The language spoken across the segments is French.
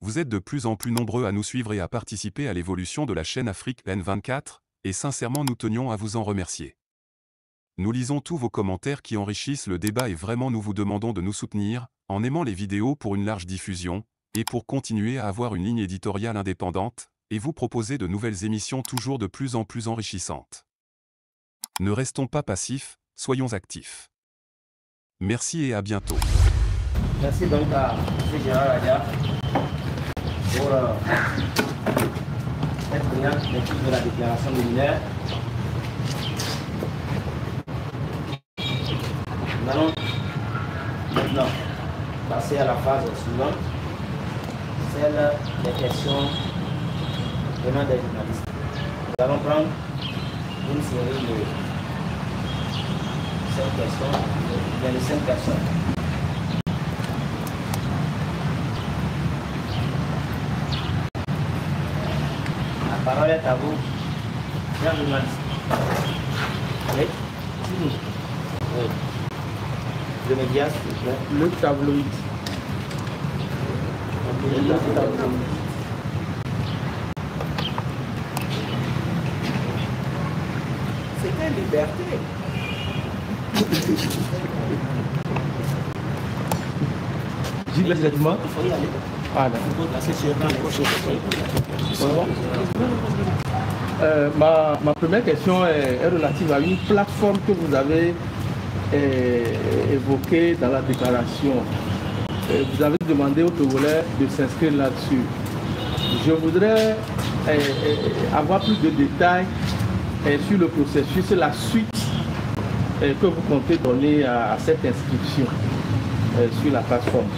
Vous êtes de plus en plus nombreux à nous suivre et à participer à l'évolution de la chaîne Afrique N24, et sincèrement nous tenions à vous en remercier. Nous lisons tous vos commentaires qui enrichissent le débat et vraiment nous vous demandons de nous soutenir, en aimant les vidéos pour une large diffusion, et pour continuer à avoir une ligne éditoriale indépendante, et vous proposer de nouvelles émissions toujours de plus en plus enrichissantes. Ne restons pas passifs, soyons actifs. Merci et à bientôt. Merci donc à M. Gérard Adia pour cette brillante lecture de la déclaration liminaire. Nous allons maintenant passer à la phase suivante, celle des questions venant des journalistes. Nous allons prendre une série de 5 questions, bien de 5 personnes. La parole est à vous, chers journalistes. Oui. Oui. Le média, s'il vous plaît. Le tabloïd. Le tabloïd. C'était liberté. Gilles, exactement. Il faut y aller. Ah, ma première question est relative à une plateforme que vous avez évoquée dans la déclaration. Vous avez demandé aux Togolais de s'inscrire là-dessus. Je voudrais avoir plus de détails sur le processus, la suite que vous comptez donner à cette inscription sur la plateforme.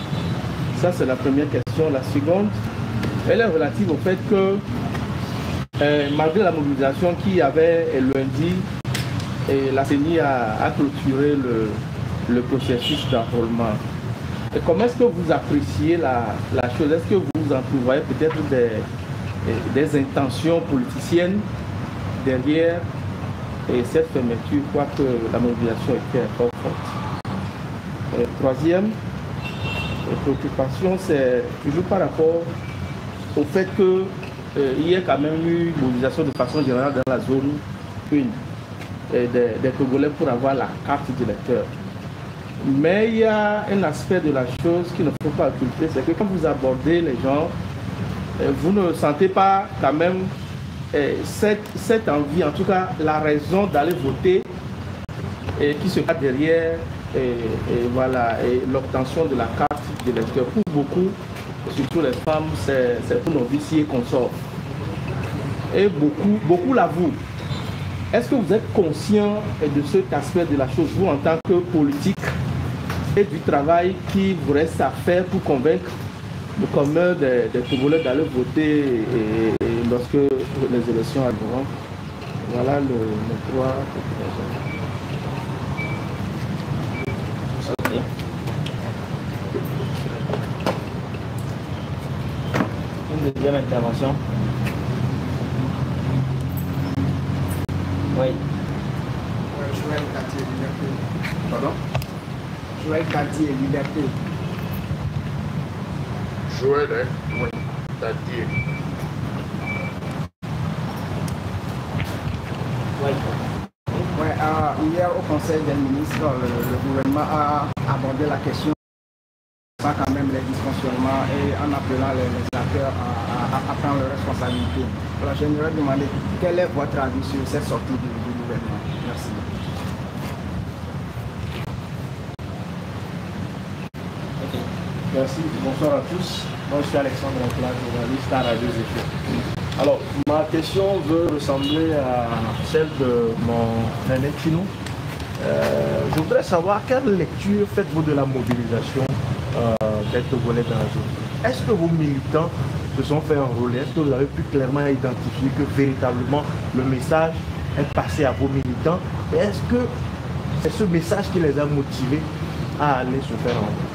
Ça, c'est la première question. La seconde, elle est relative au fait que, malgré la mobilisation qu'il y avait lundi, la CENI a clôturé le processus d'enrôlement. Comment est-ce que vous appréciez la chose? Est-ce que vous entrevoyez peut-être des intentions politiciennes derrière cette fermeture, quoique la mobilisation était encore forte? Troisième préoccupation, c'est toujours par rapport au fait qu'il y ait quand même eu une mobilisation de façon générale dans la zone 1 des Togolais pour avoir la carte d'électeur. Mais il y a un aspect de la chose qu'il ne faut pas occulter, c'est que quand vous abordez les gens, vous ne sentez pas quand même cette envie, en tout cas la raison d'aller voter qui se passe derrière voilà, l'obtention de la carte d'électeur. Pour beaucoup, surtout les femmes, c'est pour nos viciers qu'on sort. Et beaucoup l'avouent. Est-ce que vous êtes conscient de cet aspect de la chose, vous en tant que politique, et du travail qui vous reste à faire pour convaincre le commun des Togolais d'aller voter et lorsque les élections arriveront? Voilà le 3. Une deuxième intervention. Oui. Joël Cartier, Liberté. Pardon? Joël Cartier, Liberté. Joël, hein? Oui. Cartier. Oui. Ouais, hier au Conseil des ministres, le gouvernement a abordé la question quand même les dysfonctionnements et en appelant les acteurs à prendre leurs responsabilités. Alors j'aimerais demander quel est votre avis sur cette sortie du gouvernement. Merci. Okay. Merci, bonsoir à tous. Moi je suis Alexandre Ancla, journaliste à Radio Zéphir. Alors, ma question veut ressembler à celle de mon frère Kino. Je voudrais savoir quelle lecture faites-vous de la mobilisation des Togolais dans la zone? Est-ce que vos militants se sont fait enrôler? Est-ce que vous avez pu clairement identifier que véritablement le message est passé à vos militants? Et est-ce que c'est ce message qui les a motivés à aller se faire enrôler?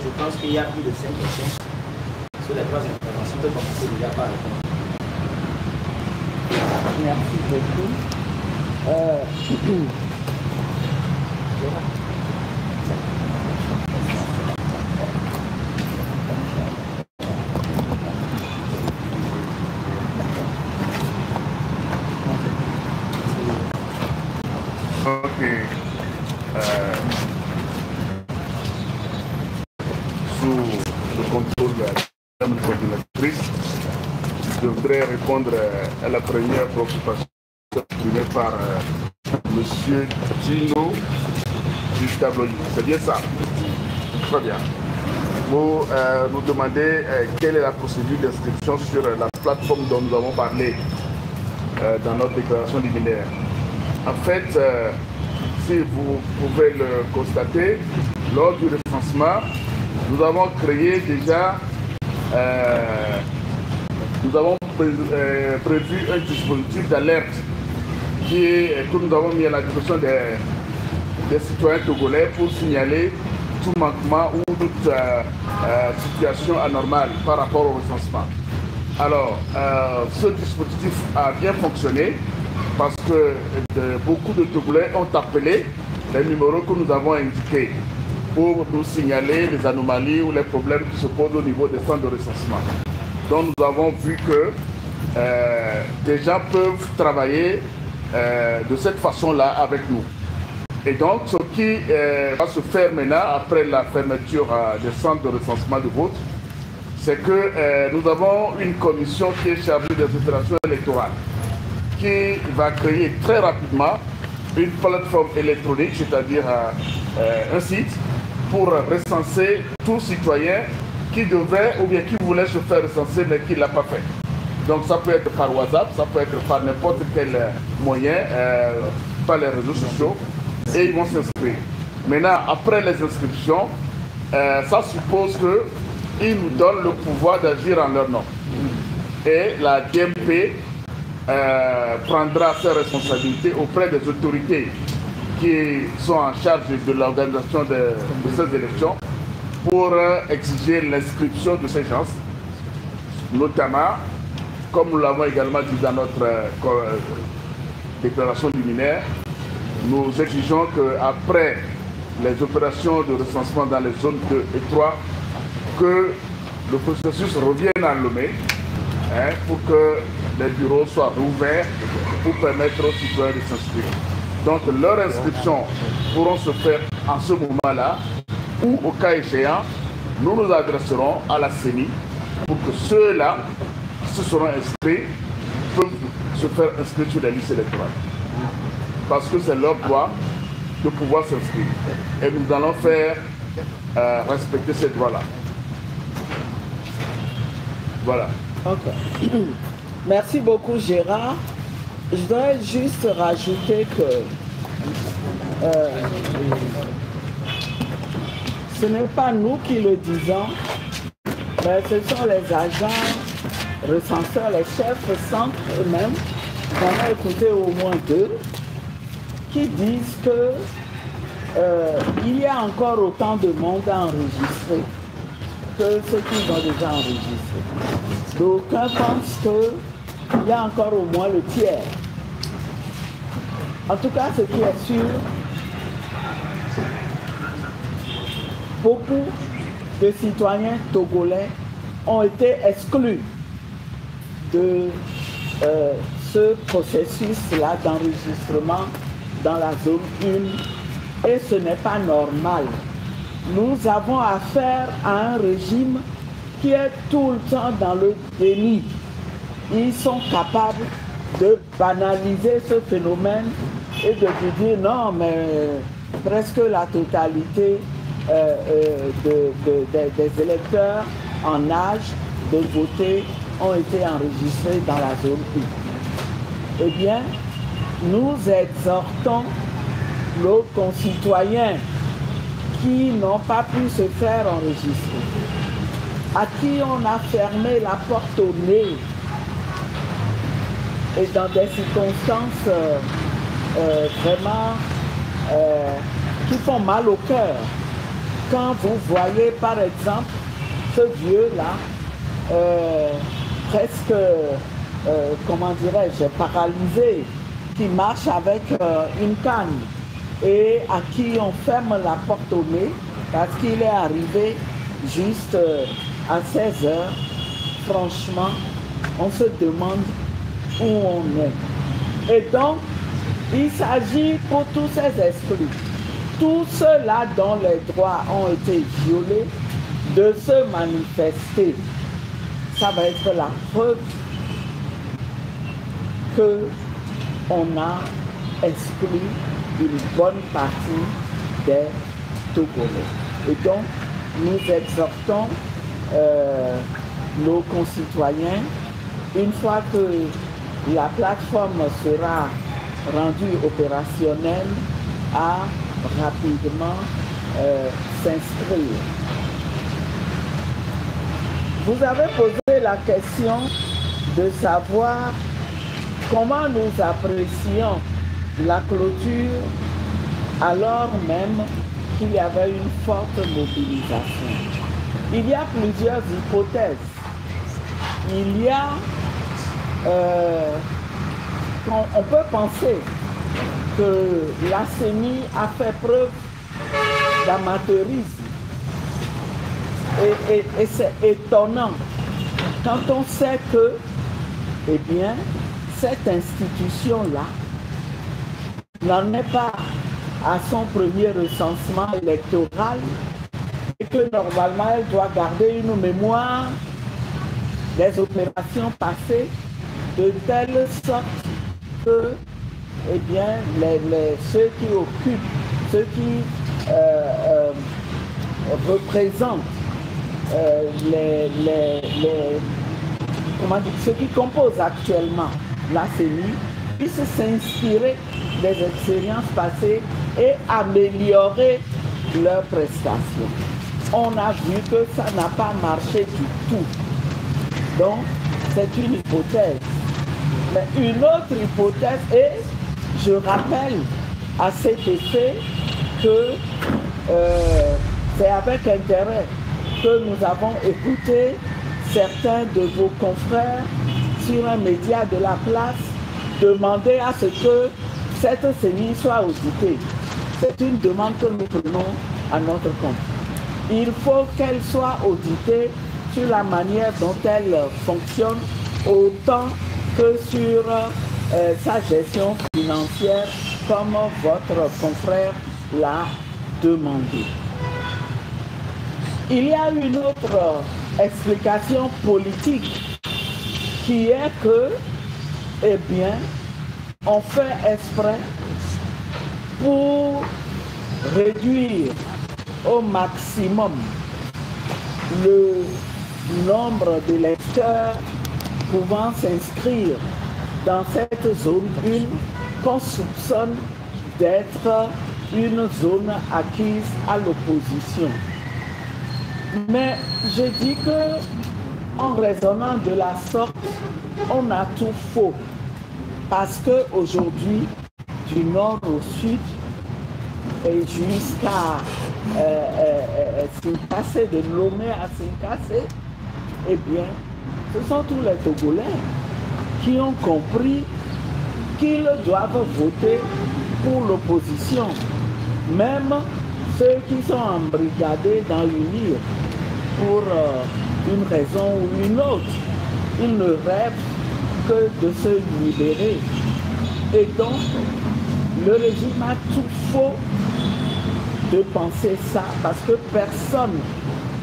Je pense qu'il y a plus de 5 questions sur les 3 interventions. peut participer déjà par rapport. Merci beaucoup. Ok. Sous le contrôle de la coordinatrice, je voudrais répondre à la première préoccupation exprimée par M. Tino du tableau. C'est bien ça? Très bien. Vous nous demandez quelle est la procédure d'inscription sur la plateforme dont nous avons parlé dans notre déclaration liminaire. En fait, si vous pouvez le constater, lors du recensement, nous avons créé déjà, nous avons prévu un dispositif d'alerte que nous avons mis à la disposition des citoyens togolais pour signaler tout manquement ou toute situation anormale par rapport au recensement. Alors, ce dispositif a bien fonctionné parce que beaucoup de Togolais ont appelé les numéros que nous avons indiqués pour nous signaler les anomalies ou les problèmes qui se posent au niveau des centres de recensement. Donc nous avons vu que des gens peuvent travailler de cette façon-là avec nous. Et donc ce qui va se faire maintenant après la fermeture des centres de recensement de vote, c'est que nous avons une commission qui est chargée des opérations électorales, qui va créer très rapidement une plateforme électronique, c'est-à-dire un site, pour recenser tout citoyen qui devrait ou bien qui voulait se faire recenser mais qui ne l'a pas fait. Donc ça peut être par WhatsApp, ça peut être par n'importe quel moyen, par les réseaux sociaux, et ils vont s'inscrire. Maintenant, après les inscriptions, ça suppose qu'ils nous donnent le pouvoir d'agir en leur nom. Et la DMP prendra ses responsabilités auprès des autorités qui sont en charge de l'organisation de ces élections pour exiger l'inscription de ces gens, notamment, comme nous l'avons également dit dans notre déclaration liminaire, nous exigeons qu'après les opérations de recensement dans les zones 2 et 3, que le processus revienne à Lomé, pour que les bureaux soient rouverts pour permettre aux citoyens de s'inscrire. Donc leurs inscriptions pourront se faire en ce moment-là, ou au cas échéant, nous nous adresserons à la CENI pour que ceux-là qui se seront inscrits peuvent se faire inscrire sur les listes électorales. Parce que c'est leur droit de pouvoir s'inscrire. Et nous allons faire respecter ces droits-là. Voilà. Ok. Merci beaucoup, Gérard. Je voudrais juste rajouter que ce n'est pas nous qui le disons, mais ce sont les agents recenseurs, les chefs centres eux-mêmes. J'en ai écouté au moins 2 qui disent que il y a encore autant de monde à enregistrer que ceux qui ont déjà enregistré. D'aucuns pensent qu'il y a encore au moins le tiers. En tout cas, ce qui est sûr, beaucoup de citoyens togolais ont été exclus de ce processus-là d'enregistrement dans la zone 1 et ce n'est pas normal. Nous avons affaire à un régime qui est tout le temps dans le déni. Ils sont capables de banaliser ce phénomène et de dire non, mais presque la totalité des électeurs en âge de voter ont été enregistrés dans la zone 1. Eh bien, nous exhortons nos concitoyens qui n'ont pas pu se faire enregistrer, à qui on a fermé la porte au nez et dans des circonstances vraiment qui font mal au cœur. Quand vous voyez par exemple ce vieux-là presque, comment dirais-je, paralysé, qui marche avec une canne et à qui on ferme la porte au nez parce qu'il est arrivé juste à 16 heures. Franchement, on se demande où on est. Et donc, il s'agit pour tous ces esprits, tous ceux-là dont les droits ont été violés, de se manifester. Ça va être la preuve que on a exclu une bonne partie des Togolais. Et donc, nous exhortons nos concitoyens, une fois que la plateforme sera rendue opérationnelle, à rapidement s'inscrire. Vous avez posé la question de savoir comment nous apprécions la clôture alors même qu'il y avait une forte mobilisation. Il y a plusieurs hypothèses. Il y a, on peut penser que la CENI a fait preuve d'amateurisme. Et c'est étonnant quand on sait que, eh bien, cette institution-là n'en est pas à son premier recensement électoral et que normalement elle doit garder une mémoire des opérations passées de telle sorte que, eh bien, ceux qui occupent, ceux qui représentent ceux qui composent actuellement la CENI puissent s'inspirer des expériences passées et améliorer leurs prestations. On a vu que ça n'a pas marché du tout. Donc, c'est une hypothèse. Mais une autre hypothèse, et je rappelle à cet effet que c'est avec intérêt que nous avons écouté certains de vos confrères sur un média de la place demander à ce que cette CENI soit auditée. C'est une demande que nous prenons à notre compte. Il faut qu'elle soit auditée sur la manière dont elle fonctionne autant que sur sa gestion financière comme votre confrère l'a demandé. Il y a une autre explication politique qui est que, eh bien, on fait exprès pour réduire au maximum le nombre d'électeurs pouvant s'inscrire dans cette zone 1 qu'on soupçonne d'être une zone acquise à l'opposition. Mais je dis que, en raisonnant de la sorte, on a tout faux. Parce qu'aujourd'hui, du nord au sud, et jusqu'à Sinkassé, de Lomé à Sinkassé, eh bien, ce sont tous les Togolais qui ont compris qu'ils doivent voter pour l'opposition. Même ceux qui sont embrigadés dans l'UNIR pour une raison ou une autre, ils ne rêvent que de se libérer. Et donc, le régime a tout faux de penser ça, parce que personne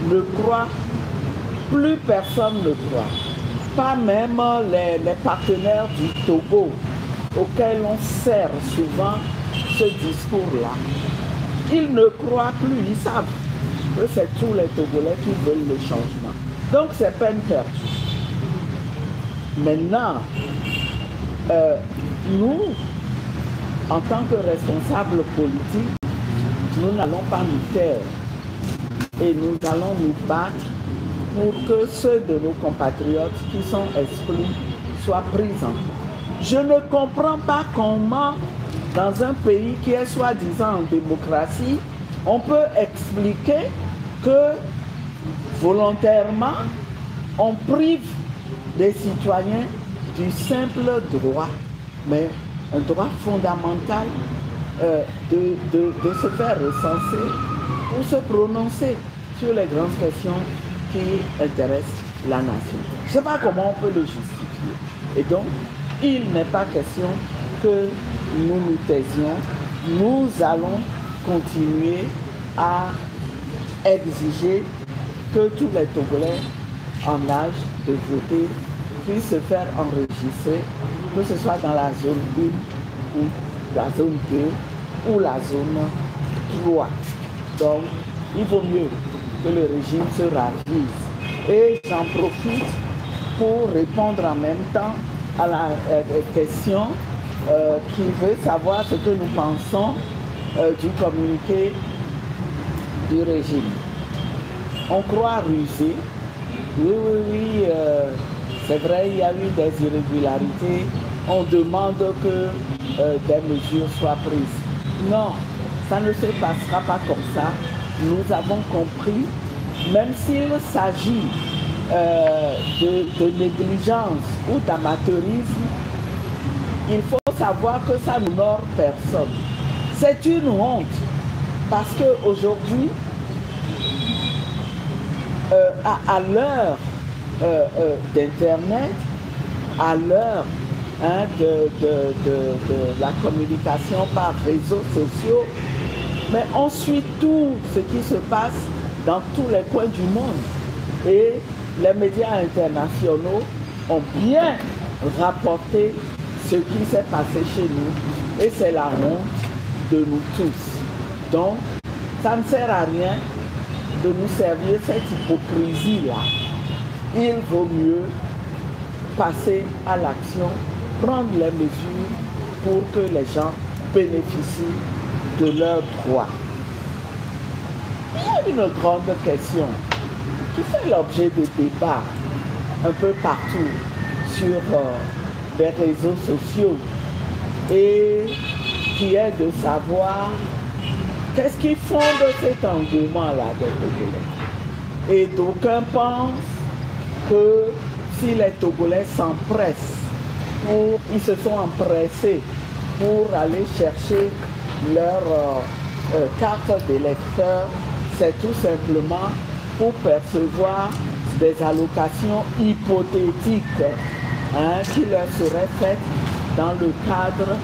ne croit, plus personne ne croit. Pas même les partenaires du Togo, auxquels on sert souvent ce discours-là. Ils ne croient plus, ils savent que c'est tous les Togolais qui veulent le changement. Donc c'est peine perdue. Maintenant, nous, en tant que responsables politiques, nous n'allons pas nous taire et nous allons nous battre pour que ceux de nos compatriotes qui sont exclus soient pris en compte. Je ne comprends pas comment, dans un pays qui est soi-disant en démocratie, on peut expliquer que volontairement, on prive des citoyens du simple droit, mais un droit fondamental de se faire recenser ou se prononcer sur les grandes questions qui intéressent la nation. Je ne sais pas comment on peut le justifier. Et donc, il n'est pas question que nous nous taisions. Nous allons continuer à exiger que tous les Togolais en âge de voter puissent se faire enregistrer, que ce soit dans la zone 1 ou la zone 2 ou la zone 3. Donc, il vaut mieux que le régime se ravise. Et j'en profite pour répondre en même temps à la question qui veut savoir ce que nous pensons du communiqué du régime. On croit rusé. Oui, c'est vrai, il y a eu des irrégularités. On demande que des mesures soient prises. Non, ça ne se passera pas comme ça. Nous avons compris, même s'il s'agit de négligence ou d'amateurisme, il faut savoir que ça n'honore personne. C'est une honte parce qu'aujourd'hui, à l'heure d'Internet, à l'heure de la communication par réseaux sociaux, mais on suit tout ce qui se passe dans tous les coins du monde. Et les médias internationaux ont bien rapporté ce qui s'est passé chez nous. Et c'est la honte de nous tous. Donc, ça ne sert à rien de nous servir cette hypocrisie-là. Il vaut mieux passer à l'action, prendre les mesures pour que les gens bénéficient de leurs droits. Il y a une grande question qui fait l'objet de débats un peu partout sur les réseaux sociaux et qui est de savoir qu'est-ce qui fonde cet engouement-là des Togolais. Et d'aucuns pensent que si les Togolais s'empressent, ils se sont empressés pour aller chercher leur carte d'électeur, c'est tout simplement pour percevoir des allocations hypothétiques qui leur seraient faites dans le cadre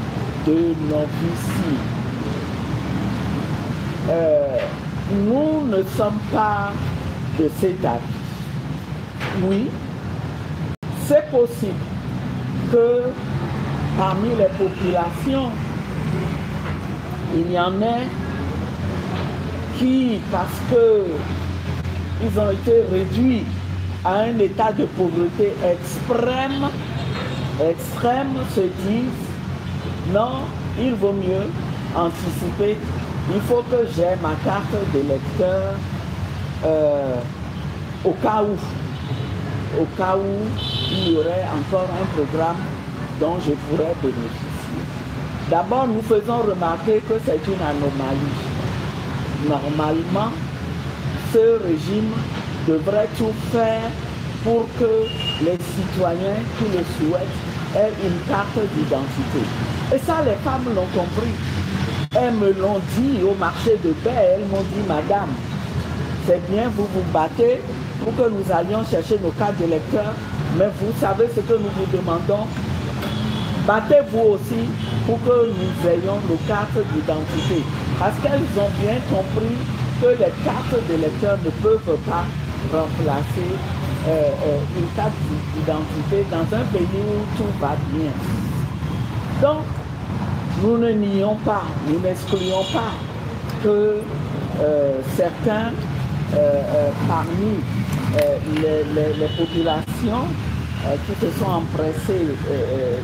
de noviciat. Nous ne sommes pas de cet avis. Oui, c'est possible que parmi les populations, il y en ait qui, parce qu'ils ont été réduits à un état de pauvreté extrême, se disent non, il vaut mieux anticiper. Il faut que j'ai ma carte d'électeur au cas où il y aurait encore un programme dont je pourrais bénéficier. D'abord, nous faisons remarquer que c'est une anomalie. Normalement, ce régime devrait tout faire pour que les citoyens qui le souhaitent aient une carte d'identité. Et ça, les femmes l'ont compris. Elles me l'ont dit au marché de paix, elles m'ont dit, madame, c'est bien, vous vous battez pour que nous allions chercher nos cartes d'électeurs, mais vous savez ce que nous vous demandons? Battez-vous aussi pour que nous ayons nos cartes d'identité. Parce qu'elles ont bien compris que les cartes d'électeurs ne peuvent pas remplacer une carte d'identité dans un pays où tout va bien. Donc, nous ne nions pas, nous n'excluons pas que certains parmi les populations qui se sont empressées,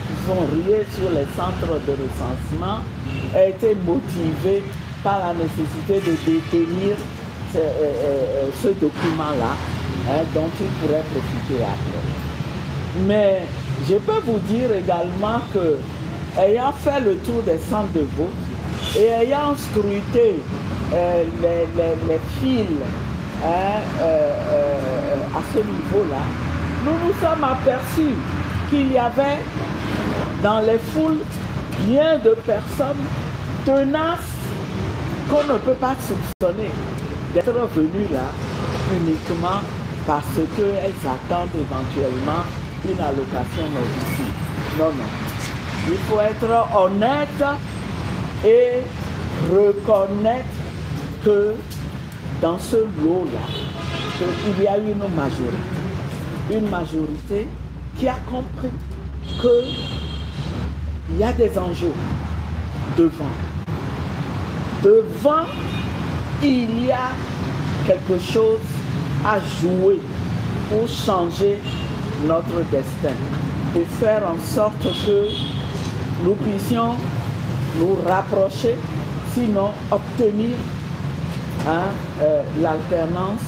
qui sont riées sur les centres de recensement, aient été motivés par la nécessité de détenir ce document-là dont ils pourraient profiter après. Mais je peux vous dire également que, ayant fait le tour des centres de vote et ayant scruté les fils à ce niveau-là, nous nous sommes aperçus qu'il y avait dans les foules bien de personnes tenaces qu'on ne peut pas soupçonner d'être venues là uniquement parce qu'elles attendent éventuellement une allocation novicie. Non, non. Il faut être honnête et reconnaître que dans ce lot-là, il y a une majorité qui a compris qu'il y a des enjeux devant. Devant, il y a quelque chose à jouer pour changer notre destin et faire en sorte que nous puissions nous rapprocher, sinon obtenir l'alternance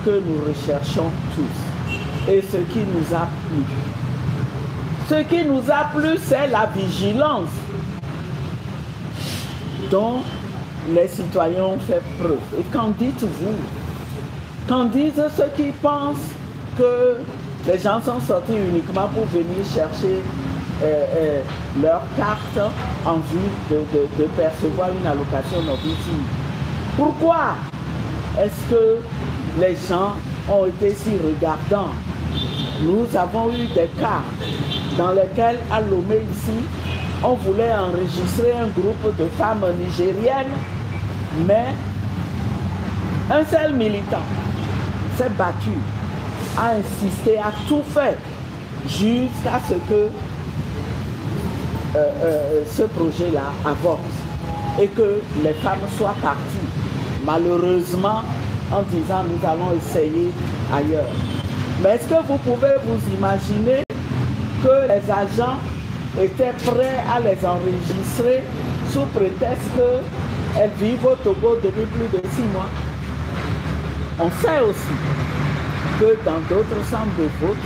que nous recherchons tous. Et ce qui nous a plu. Ce qui nous a plu, c'est la vigilance dont les citoyens ont fait preuve. Et qu'en dites-vous? Qu'en disent ceux qui pensent que les gens sont sortis uniquement pour venir chercher leur carte en vue de percevoir une allocation novicie? Pourquoi est-ce que les gens ont été si regardants? Nous avons eu des cas dans lesquels, à Lomé ici, on voulait enregistrer un groupe de femmes nigériennes, mais un seul militant s'est battu, a insisté, a tout fait jusqu'à ce que ce projet-là avance et que les femmes soient parties. Malheureusement, en disant nous allons essayer ailleurs. Mais est-ce que vous pouvez vous imaginer que les agents étaient prêts à les enregistrer sous prétexte qu'elles vivent au Togo depuis plus de 6 mois? On sait aussi que dans d'autres centres de vote,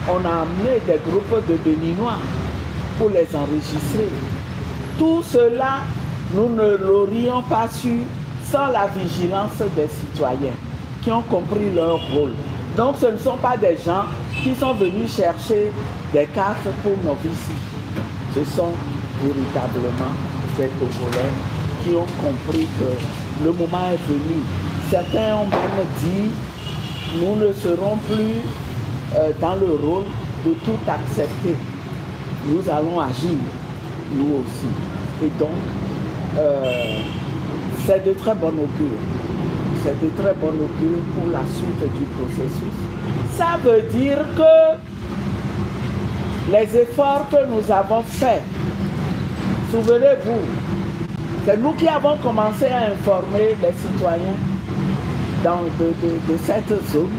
on a amené des groupes de Béninois pour les enregistrer. Tout cela, nous ne l'aurions pas su sans la vigilance des citoyens qui ont compris leur rôle. Donc ce ne sont pas des gens qui sont venus chercher des cartes pour novices. Ce sont véritablement des Togolais qui ont compris que le moment est venu. Certains ont même dit, nous ne serons plus dans le rôle de tout accepter. Nous allons agir, nous aussi. Et donc, c'est de très bon augure. C'est de très bon augure pour la suite du processus. Ça veut dire que les efforts que nous avons faits, souvenez-vous, c'est nous qui avons commencé à informer les citoyens de cette zone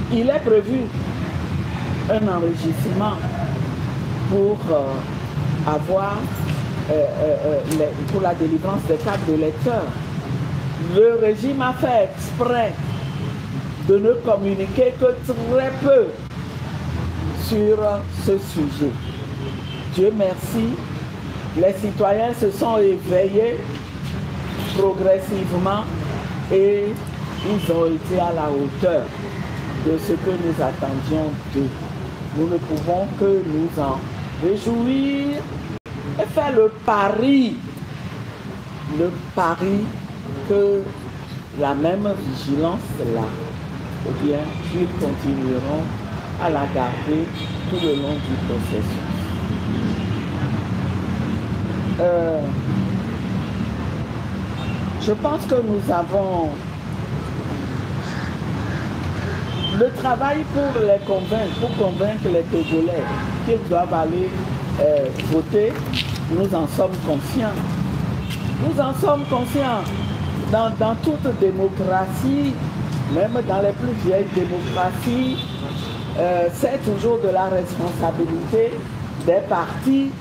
qu'il est prévu un enregistrement pour avoir pour la délivrance des cartes de lecteurs. Le régime a fait exprès de ne communiquer que très peu sur ce sujet. Dieu merci, les citoyens se sont éveillés progressivement et ils ont été à la hauteur de ce que nous attendions d'eux. Nous ne pouvons que nous en réjouir et faire le pari que la même vigilance là, eh bien, ils continueront à la garder tout le long du processus. Je pense que nous avons le travail pour les convaincre, pour convaincre les Togolais qu'ils doivent aller voter. Nous en sommes conscients. Nous en sommes conscients. Dans toute démocratie, même dans les plus vieilles démocraties, c'est toujours de la responsabilité des partis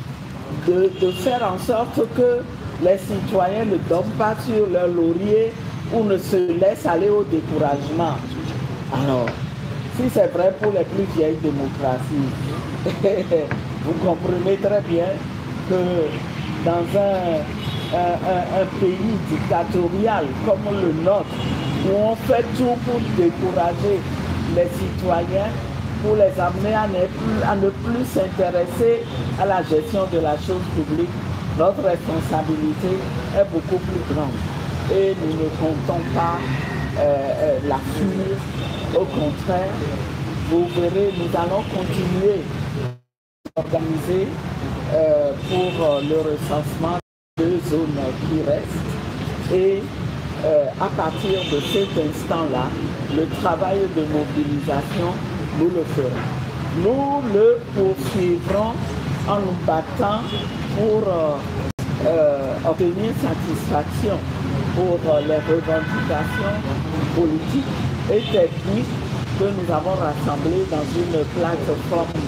de faire en sorte que les citoyens ne dorment pas sur leur laurier ou ne se laissent aller au découragement. Alors, si c'est vrai pour les plus vieilles démocraties, vous comprenez très bien que dans un pays dictatorial comme le nôtre, où on fait tout pour décourager les citoyens pour les amener à ne plus s'intéresser à la gestion de la chose publique. Notre responsabilité est beaucoup plus grande et nous ne comptons pas la fuir. Au contraire, vous verrez, nous allons continuer à organiser pour le recensement des zones qui restent et à partir de cet instant-là, le travail de mobilisation, nous le ferons. Nous le poursuivrons en nous battant pour obtenir satisfaction pour les revendications politiques et techniques que nous avons rassemblées dans une plateforme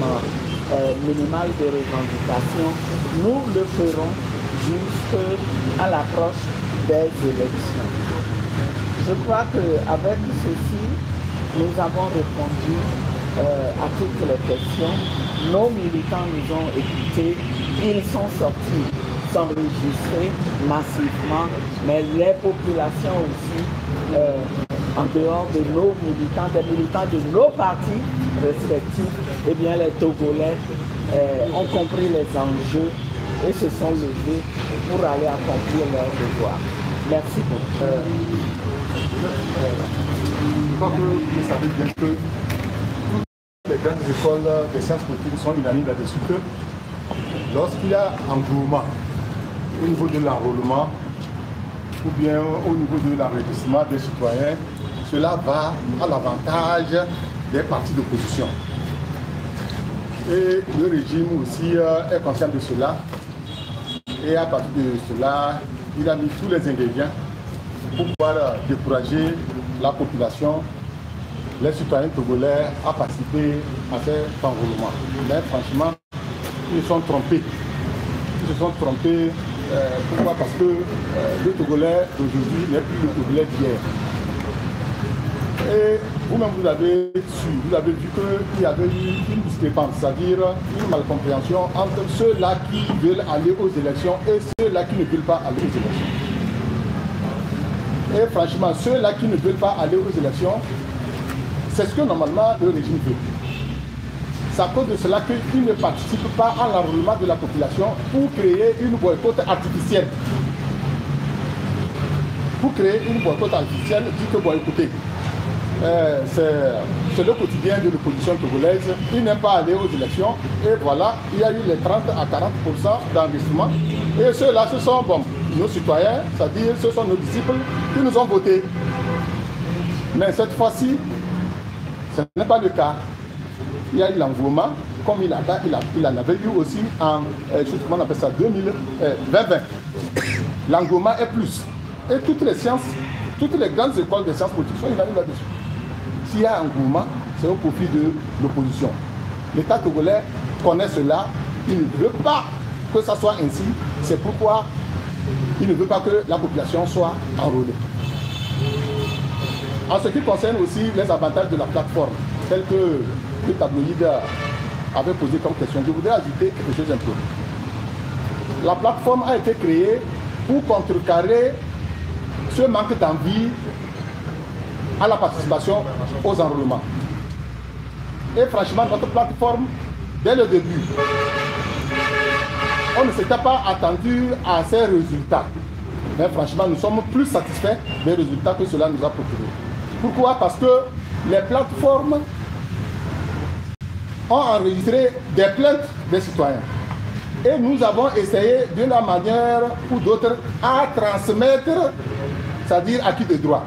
minimale de revendication. Nous le ferons jusqu'à l'approche des élections. Je crois qu'avec ceci, nous avons répondu à toutes les questions. Nos militants nous ont écoutés, ils sont sortis s'enregistrer massivement, mais les populations aussi, en dehors de nos militants, des militants de nos partis respectifs, eh bien les Togolais ont compris les enjeux et se sont levés pour aller accomplir leur devoir. Merci beaucoup. Je crois que vous savez bien que toutes les grandes écoles des sciences politiques sont unanimes là-dessus que lorsqu'il y a engouement au niveau de l'enrôlement ou bien au niveau de l'enregistrement des citoyens, cela va à l'avantage des partis d'opposition. Et le régime aussi est conscient de cela. Et à partir de cela, il a mis tous les ingrédients pour pouvoir décourager la population, les citoyens togolais à participer à cet enrôlement. Mais franchement, ils se sont trompés. Ils se sont trompés. Pourquoi? Parce que le Togolais d'aujourd'hui n'est plus le Togolais d'hier. Et vous-même, vous avez vu qu'il y avait eu une discrépance, c'est-à-dire une malcompréhension entre ceux-là qui veulent aller aux élections et ceux-là qui ne veulent pas aller aux élections. Et franchement, ceux-là qui ne veulent pas aller aux élections, c'est ce que normalement le régime veut. C'est à cause de cela qu'ils ne participent pas à l'enrôlement de la population pour créer une boycott artificielle. Pour créer une boycott artificielle, dit que bon, écoutez, c'est le quotidien de l'opposition togolaise. Ils n'aiment pas aller aux élections. Et voilà, il y a eu les 30 à 40% d'enregistrement. Et ceux-là, ce sont nos citoyens, c'est-à-dire ce sont nos disciples qui nous ont votés. Mais cette fois-ci, ce n'est pas le cas. Il y a eu l'engouement, comme il en avait eu aussi en, on appelle ça, 2020. L'engouement est plus. Et toutes les sciences, toutes les grandes écoles de sciences politiques sont unanimes là-dessus. S'il y a engouement, c'est au profit de l'opposition. L'État togolais connaît cela. Il ne veut pas que ça soit ainsi. C'est pourquoi il ne veut pas que la population soit enrôlée. En ce qui concerne aussi les avantages de la plateforme, tels que le tabloïd avait posé comme question, je voudrais ajouter quelque chose un peu. La plateforme a été créée pour contrecarrer ce manque d'envie à la participation aux enrôlements. Et franchement, notre plateforme, dès le début, on ne s'était pas attendu à ces résultats. Mais franchement, nous sommes plus satisfaits des résultats que cela nous a procuré. Pourquoi? Parce que les plateformes ont enregistré des plaintes des citoyens. Et nous avons essayé d'une manière ou d'autre à transmettre, c'est-à-dire acquis de droit,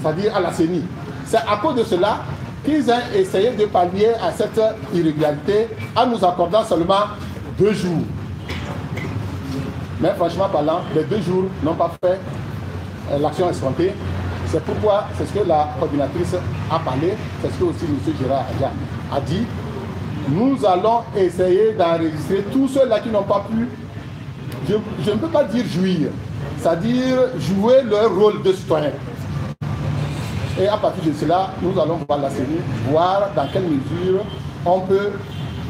c'est-à-dire à la CENI. C'est à cause de cela qu'ils ont essayé de pallier à cette irrégularité en nous accordant seulement 2 jours. Mais franchement parlant, les 2 jours n'ont pas fait l'action escomptée. C'est pourquoi, c'est ce que la coordinatrice a parlé, c'est ce que aussi M. Gérard a dit. Nous allons essayer d'enregistrer tous ceux-là qui n'ont pas pu, je ne peux pas dire jouir, c'est-à-dire jouer leur rôle de citoyen. Et à partir de cela, nous allons voir la CENI, voir dans quelle mesure on peut,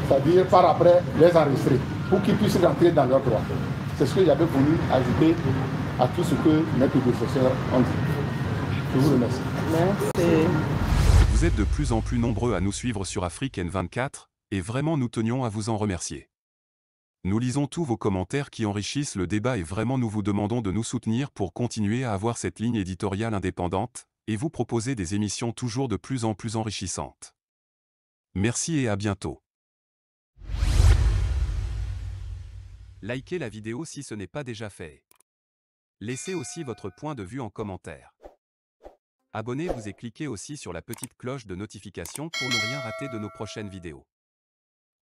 c'est-à-dire par après, les enregistrer, pour qu'ils puissent rentrer dans leurs droits. C'est ce que j'avais voulu ajouter à tout ce que mes prédécesseurs ont dit. Je vous remercie. Merci. Vous êtes de plus en plus nombreux à nous suivre sur Afrique N24, et vraiment nous tenions à vous en remercier. Nous lisons tous vos commentaires qui enrichissent le débat et vraiment nous vous demandons de nous soutenir pour continuer à avoir cette ligne éditoriale indépendante, et vous proposer des émissions toujours de plus en plus enrichissantes. Merci et à bientôt. Likez la vidéo si ce n'est pas déjà fait. Laissez aussi votre point de vue en commentaire. Abonnez-vous et cliquez aussi sur la petite cloche de notification pour ne rien rater de nos prochaines vidéos.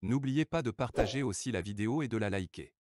N'oubliez pas de partager aussi la vidéo et de la liker.